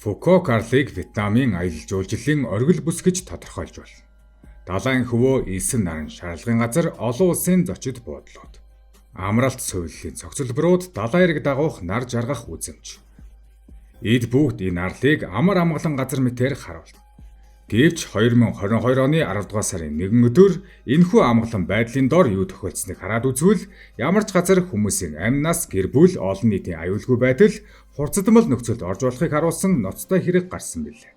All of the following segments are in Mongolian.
Фуко Карлыг Вьетнамын аялал жуулчлалын оргил бүс гэж тодорхойлж байна. Далайн хөвөө элсэн наран шаардлагын газар олон улсын зочид буудлууд. Амралт суйллын цогцлборууд далайн эрэг дагуух нар жаргах үзэмж. Эд бүгд энэ арлыг амар амгалан газар мэтээр харуулна. Гэвч 2022 оны 10 дугаар сарын 1 өдөр энэхүү амгалан байдлын дор юу тохиолдсныг хараад үзвэл ямар ч газар хүмүүсийн амь нас гэр бүл олон нийтийн аюулгүй байдал хурцдмал нөхцөлд орж болохыг харуулсан ноцтой хэрэг гарсан билээ.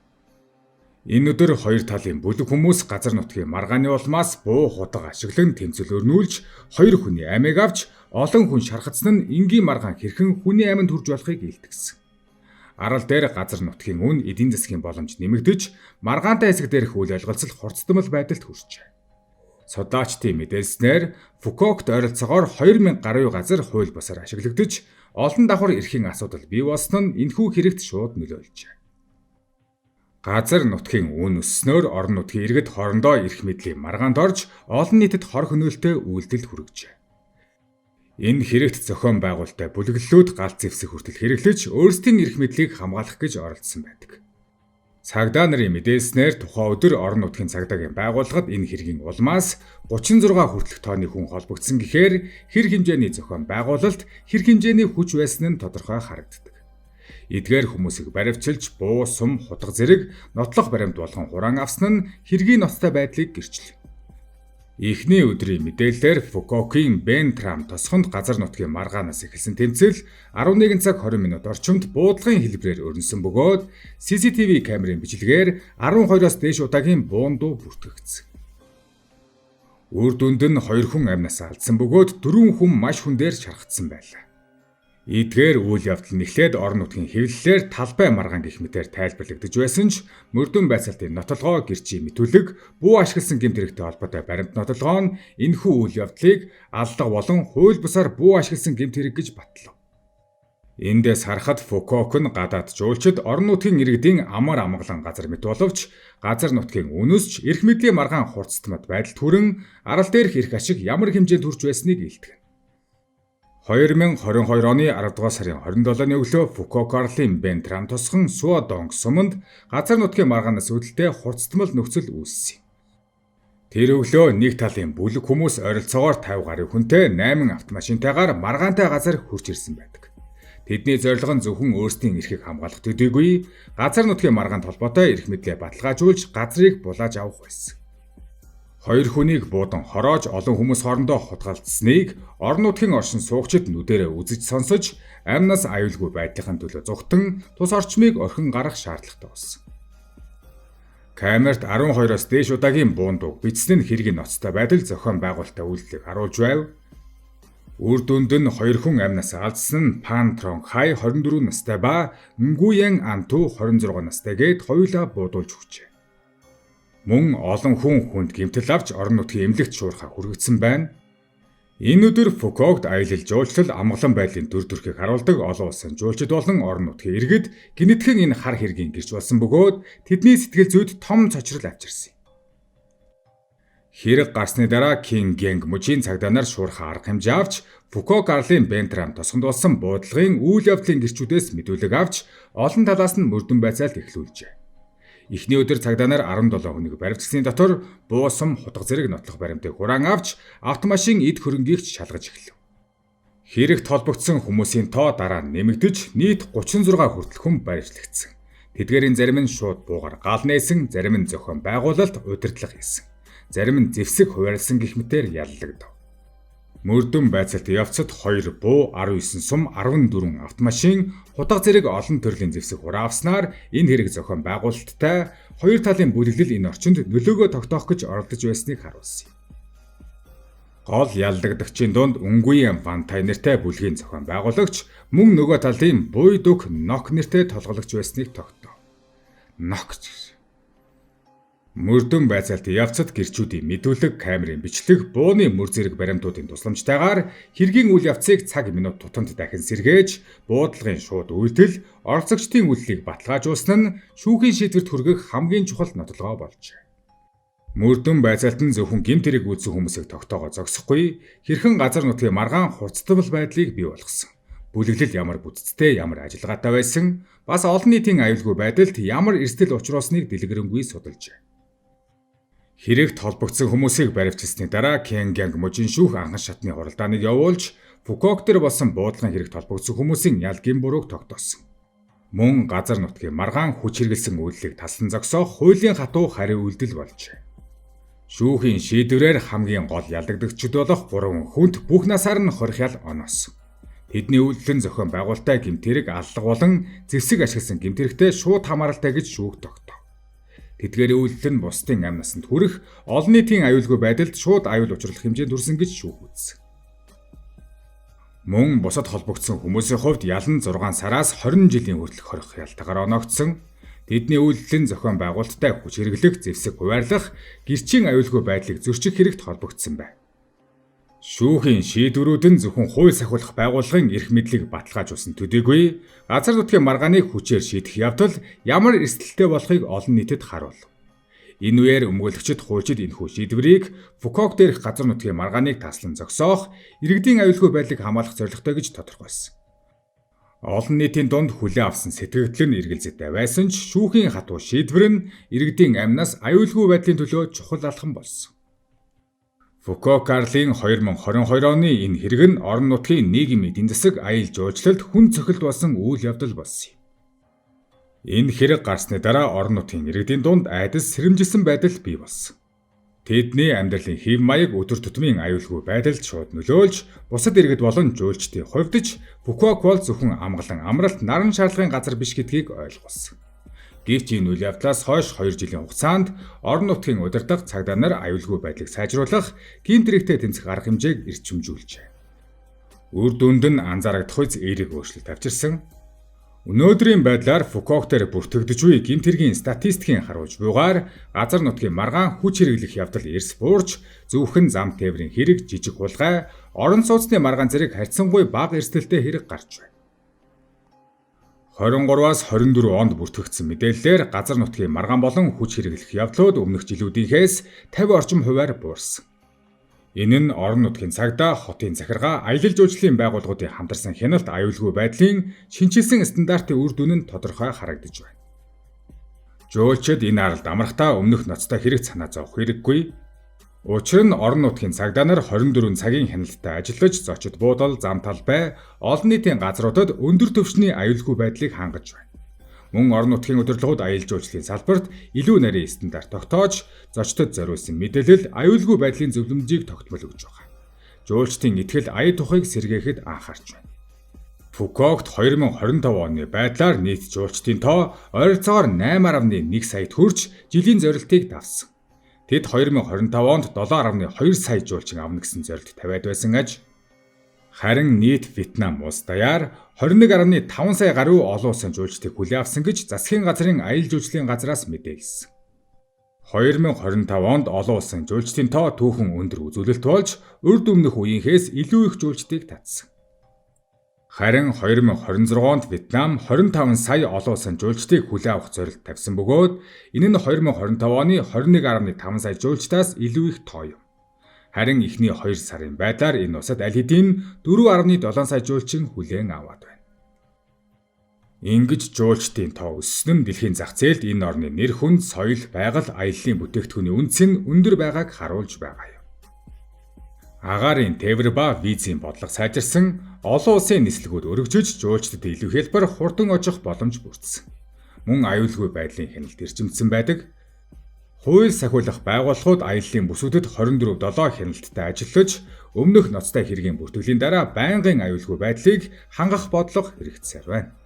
Энэ өдөр хоёр талын бүлэг хүмүүс газар нутгийн маргааны улмаас буу худаг ашиглан тэмцэл өрнүүлж хоёр хүний амийг авч олон хүн шархацсан нь энгийн маргаан хэрхэн хүний аминд хүрж болохыг илтгэсэн. Арал дээр газар нутгийн үн эдийн засгийн боломж нэмэгдэж, маргаантай хэсэг дээрх үйл ойлголцол хурцдмал байдалд хүрчээ. Судлаачдын мэдээлснээр Фукокт ойролцоогоор 2000 гаруй газар хууль бусаар ашиглагдаж, олон давхар эрхийн асуудал бий болсон нь энэхүү хэрэгт шууд нөлөөлжээ. Газар нутгийн үн өсснөөр орон нутгийн иргэд хоорондоо эрх мэдлийн маргаанд орж, олон нийтэд хор хөнөөлтөй үйлдэлд хүргэжээ. Энэ хэрэгт зохион байгуулалттай бүлэглэлүүд галт зэвсэг хүртэл хэрэглэж өөрсдийн эрх мэдлийг хамгаалах гэж оролдсон байдаг. Цагдаа нарын мэдээлснээр тухайн өдөр орон нутгийн цагдаагийн байгууллагад энэ хэргийн улмаас 36 хүртэлх тооны хүн холбогдсон гэхээр хэр хэмжээний зохион байгуулалт хэр хэмжээний хүч байсан нь тодорхой харагддаг. Эдгээр хүмүүсийг баривчилж буу, сум, хутга зэрэг нотлох баримт болгон хураан авсан нь хэргийн ноцтой байдлыг гэрчлэв. Эхний өдрийн мэдээлэлээр Фукокийн Бен Трам тосгонд газар нутгийн маргаанаас эхэлсэн тэмцэл 11 цаг 20 минут орчимд буудлагын хэлбэрээр өрнөсөн бөгөөд CCTV камерын бичлэгээр 12-оос дээш удаагийн буун дуу бүртгэгдсэн. Үр дүнд нь 2 хүн амнаас алдсан бөгөөд 4 хүн маш хүн дээр шархагдсан байлаа. Эдгээр үйл явдал нэхлээд орон нутгийн хэвлэлээр талбай маргаан гэх мэтээр тайлбарлагдж байсан ч мөрдөн байцаалтын нотолгоо гэрчийн мэтүүлэг буу ашигласан гэмт хэрэгтэй холбоотой баримт нотолгоо нь энэхүү үйл явдлыг алдлага болон хууль бусаар буу ашигласан гэмт хэрэг гэж батлав. Эндээс харахад Фукок нь гадаад жуулчид орон нутгийн иргэдийн амар амгалан газар мэт боловч газар нутгийн үнэсч эрх мэдлийн маргаан хурцтмад байдалд хүрэн арал дээрх эрх ашиг ямар хэмжээнд хүрч байсныг илтгэв. 2022 оны 10 дугаар сарын 27-ны өглөө Фуко Карлын Бен Трам тосгон Суо Донг суманд газар нутгийн маргаанаас үүдэлтэй хурцтмал нөхцөл үүссэн. Тэр өглөө нэг талын бүлэг хүмүүс ойролцоогоор 50 гаруй хүнтэй 8 автомашинтайгаар маргаантай газар хурж ирсэн байдаг. Тэдний зорилго нь зөвхөн өөрсдийн эрхийг хамгаалах төдийгүй газар нутгийн маргаанд холбоотой эрх мэдлээ баталгаажуулж газрыг булааж авах байсан. Хоёр хүнийг буудан хороож олон хүмүүс хоорондоо хутгалцсныг орон нутгийн оршин суугчид нүдэрээ үзэж сонсож амнаас аюулгүй байдлын төлөө зүгтэн тус орчмыг орхин гарах шаардлагатай болсон. Камерт 12-оос дээш удаагийн буун дуу бичсэн нь хэргийн ноцтой байдал зохион байгуулалттай үйлдэлийг харуулж байв. Үр дүнд нь 2 хүн амнаас алдсан нь Пан Тронг Хай 24 настай ба Нгуян Анту 26 настай гээд хоёулаа буудуулж өгчээ. Мөн олон хүнд гэмтэл авч орон нутгийн эмнэлэгт шуурхаа хүргэгдсэн байна. Энэ өдөр Фукокт аялал жуулчлал амгалан байдлын дүр төрхийг харуулдаг олон улсын жуулчид болон орон нутгийн иргэд гинэтхэн энэ хар хэргийн гэрч болсон бөгөөд тэдний сэтгэл зүйд том цочрол авчирсан. Хэрэг гарсны дараа Кинг Гэнг мужийн цагдаа нар шуурхаа арга хэмжээ авч Фуко Карлын Бен Трам тосгонд болсон буудлагын үйл явдлын гэрчүүдээс мэдүүлэг авч олон талаас нь мөрдөн байцаалт эхлүүлжээ. Эхний өдөр цагдаа нар 17 хүнийг баривчсны дотор буу, сум, хутга зэрэг нотлох баримтыг хураан авч автомашин эд хөрөнгийг шалгаж эхлэв. Хэрэгт холбогдсон хүмүүсийн тоо дараа нь нэмэгдэж нийт 36 хүртэл хүн баривчлагдсан. Тэдгээрийн зарим нь шууд буугаар гал нээсэн, зарим нь зохион байгуулалт удирдлага хийсэн. Зарим нь зэвсэг хуваарлсан гэх мэтээр яллагдав. Мөрдөн байцаалт явцад 2 буу, 19 сум, 14 автомашин, хутга зэрэг олон төрлийн зэвсэг хураавснаар энэ хэрэг зохион байгуулалттай хоёр талын бүлэглэл энэ орчинд нөлөөгөө тогтоох гэж оролдож байсныг харуулсан. Гол яллагдагчийн дунд Нгуян Вантай нэртэй бүлгийн зохион байгуулагч мөн нөгөө талын Буй Дук Нок нэртэй толгойлогч байсныг тогтоов. Нок мөрдөн байцаалт явцад гэрчүүдийн мэдүүлэг, камерын бичлэг, бууны мөр зэрэг баримтуудын тусламжтайгаар хэргийн үйл явцыг цаг минут тутамд дахин сэргээж, буудлагын шууд үйлдэл, оролцогчдын үйлдэлийг баталгаажуулсан нь шүүхийн шийдвэрт хүргэх хамгийн чухал нотолгоо болжээ. Мөрдөн байцаалт нь зөвхөн гэмт хэрэг үүссэн хүмүүсийг тогтоогоо зогсохгүй, хэрхэн газар нутгийн маргаан хурцтмал байдлыг бий болгосон. бүлэглэл ямар бүтцтэй, ямар ажиллагаатай байсан, бас олон нийтийн аюулгүй байдалд ямар эрсдэл учруулсныг дэлгэрэнгүй судалжээ. Хэрэгт холбогдсон хүмүүсийг баривчилсны дараа Кенганг мужийн шүүх анхан шатны хуралдааныг явуулж, Фукуоктер болсон буудлагын хэрэгт холбогдсон хүмүүсийн ялгийн бурууг тогтоосон. Мөн газар нутгийн маргаан хүч хэрэглэсэн үйлдэлийг таслан зогсоох хуулийн хатуу хариу үйлдэл болжээ. Шүүхийн шийдвэрээр хамгийн гол ялагдагчид болох 3 хүнд бүх насаар нь хорхял оноосон. Тэдний үйлдэл нь зохион байгуулалттай гэмтэрэг аллах болон зэвсэг ашигласан гэмтэрэгтэй шууд хамааралтай гэж шүүх тогтов. Тэдгээр үйлдэл нь бусдын амь насанд хүрэх олон нийтийн аюулгүй байдалд шууд аюул учруулах хэмжээнд хүрсэн гэж шүүх үзсэн. Мөн бусад холбогдсон хүмүүсийн хувьд ялан 6 сараас 20 жилийн хүртэлх хорхиалтайгаар оногдсон. Тэдний үйлдэл нь зохион байгуулалттай хүч хэрэглэх, зэвсэг хуваарлах, гэрчийн аюулгүй байдлыг зөрчих хэрэгт холбогдсон байна. Шүүхийн шийдвэрүүд нь зөвхөн хууль сахиулах байгууллагын эрх мэдлийг баталгаажуулсан төдийгүй газар нутгийн маргааныг хүчээр шийдэх явдал ямар эрсдэлтэй болохыг олон нийтэд харуулв. Энэ үеэр өмгөөлөгчид хуульчид энэхүү шийдвэрийг Фукуок дээрх газар нутгийн маргааныг таслан зогсоох, иргэдийн аюулгүй байдлыг хамгаалах зорилготой гэж тодорхойлсон. Олон нийтийн дунд хүлээн авсан сэтгэгдэл нь эргэлзээтэй байсан ч шүүхийн хатуу шийдвэр нь иргэдийн амнаас аюулгүй байдлын төлөө чухал алхам болсон. Фукуок Карлийн 2022 оны энэ хэрэг нь орон нутгийн нийгмийн эдийн засаг аюул жуулчлалд хүн цохилт болсон үйл явдал болсон юм. Энэ хэрэг гарсны дараа орон нутгийн иргэдийн дунд айдас сэрэмжилсэн байдал бий болсон. Тэдний амьдралын хэв маяг өдөр тутмын аюулгүй байдалд шууд нөлөөлж, бусад иргэд болон жуулчдын хувьд ч Фукуок бол зөвхөн амгалан амралт наран шаардлагын газар биш гэдгийг ойлгуулсан. Гэвч энэ үйл явдлаас хойш 2 жилийн хугацаанд орон нутгийн удирдах цагдаа нар аюулгүй байдлыг сайжруулах, гэмт хэрэгтээ тэнцэх арга хэмжээг эрчимжүүлжээ. Үр дүнд нь анзаарагдах үз эерэг өөрчлөлт авчирсан. Өнөөдрийн байдлаар Фукуок дээр бүртгэгдэж буй гэмт хэргийн статистикийн харуулж буйгаар газар нутгийн маргаан хүч хэрэглэх явдал эрс буурч, зөвхөн зам тээврийн хэрэг, жижиг хулгай, орон сууцны маргаан зэрэг харьцангуй бага эрсдэлтэй хэрэг гарч байна. 23-аас 24 онд бүртгэгдсэн мэдээллээр газар нутгийн маргаан болон хүч хэрэглэх явдлууд өмнөх жилүүдийнхээс 50 орчим хувиар буурсан. Энэ нь орон нутгийн цагдаа, хотын захиргаа, аялал жуулчлалын байгууллагуудын хамтарсан хяналт аюулгүй байдлын шинжилсэн стандартын үр дүн нь тодорхой харагдаж байна. Жуулчид энэ аралд амрахтаа өмнөх ноцтой хэрэг санаа зовох хэрэггүй. Учир нь орон нутгийн цагдаа нар 24 цагийн хяналттай ажиллаж, зочид буудал, зам талбай, олон нийтийн газруудад өндөр түвшний аюулгүй байдлыг хангаж байна. Мөн орон нутгийн удирдлагууд аялал жуулчлалын салбарт илүү нарийн стандарт тогтоож, зочдод зориулсан мэдээлэл, аюулгүй байдлын зөвлөмжийг тогтмол өгж байгаа. Жуулчдын итгэл ая тухайг сэргээхэд анхаарч байна. Фукуокт 2025 оны байдлаар нийт жуулчдын тоо ойролцоогоор 8.1 саяд хүрч жилийн зорилтыг давсан. Тэд 2025 онд 7.2 сая жуулчин авна гэсэн зорилт тавиад байсан аж. Харин нийт Вьетнам улс даяар 21.5 сая гаруй олон улсын жуулчдыг хүлээн авсан гэж засгийн газрын аялал жуулчлалын газраас мэдээлсэн. 2025 онд олон улсын жуулчдын тоо түүхэн өндөр үзүүлэлт болж, урд өмнөх үеийнхээс илүү их жуулчдыг татсан. Харин 2026 онд Вьетнам 25 сая олон улсын жуулчдыг хүлээн авах зорилт тавьсан бөгөөд энэ нь 2025 оны 21.5 сая жуулчдаас илүү их тоо юм. Харин эхний 2 сарын байдлаар энэ улсад аль хэдийн 4.7 сая жуулчин хүлээн аваад байна. Ингэж жуулчдын тоо өссөн нь дэлхийн зах зээлд энэ орны нэр хүнд, соёл, байгаль, аяллаа бүтээгдэхүүний үнц нь өндөр байгааг харуулж байгаа юм. Агаарын тээвэр ба визийн бодлого сайжирсан, олон улсын нислэгүүд өргөжөж жуулчдад илүү хялбар хурдан очих боломж бүрдсэн. Мөн аюулгүй байдлын хяналт эрчимдсэн байдаг. Хууль сахиулах байгууллагууд аяллаа бүсүүдэд 24/7 хяналттай ажиллаж, өмнөх ноцтой хэргийн бүртгэлийн дараа байнгын аюулгүй байдлыг хангах бодлого хэрэгжсээр байна.